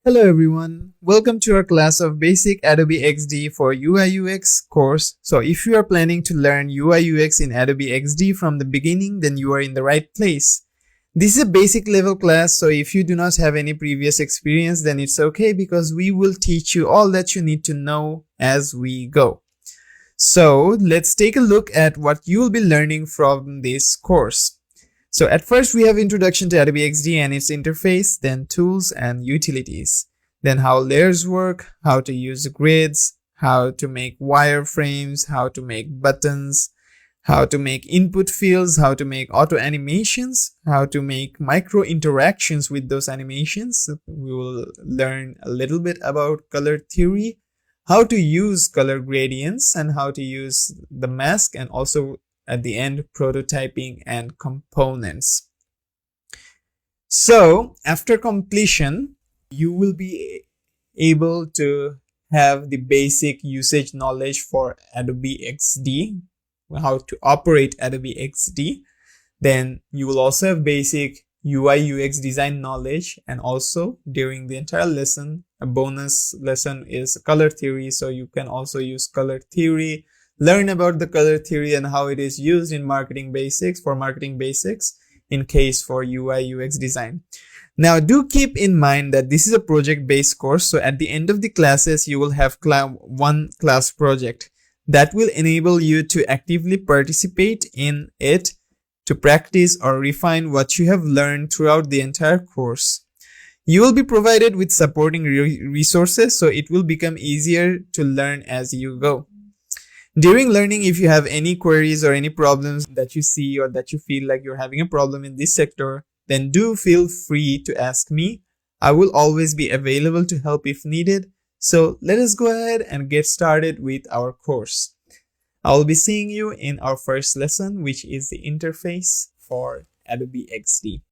Hello everyone, welcome to our class of Basic Adobe XD for UI UX course. So if you are planning to learn UI UX in Adobe XD from the beginning, then you are in the right place. This is a basic level class, so if you do not have any previous experience, then it's okay because we will teach you all that you need to know as we go. So let's take a look at what you will be learning from this course. So at first we have introduction to Adobe XD and its interface, then tools and utilities, then how layers work, how to use grids, how to make wireframes, how to make buttons, how to make input fields, how to make auto animations, how to make micro interactions with those animations. We will learn a little bit about color theory, how to use color gradients, and how to use the mask, and also at the end, prototyping and components. So after completion, you will be able to have the basic usage knowledge for Adobe XD, how to operate Adobe XD. Then you will also have basic UI UX design knowledge, and also during the entire lesson, a bonus lesson is color theory. So you can also use color theory, learn about the color theory and how it is used in marketing basics in case for UI UX design. Now do keep in mind that this is a project-based course. So at the end of the classes, you will have one class project that will enable you to actively participate in it to practice or refine what you have learned throughout the entire course. You will be provided with supporting resources, so it will become easier to learn as you go. During learning, if you have any queries or any problems that you see or that you feel like you're having a problem in this sector, then do feel free to ask me. I will always be available to help if needed. So let us go ahead and get started with our course. I will be seeing you in our first lesson, which is the interface for Adobe XD.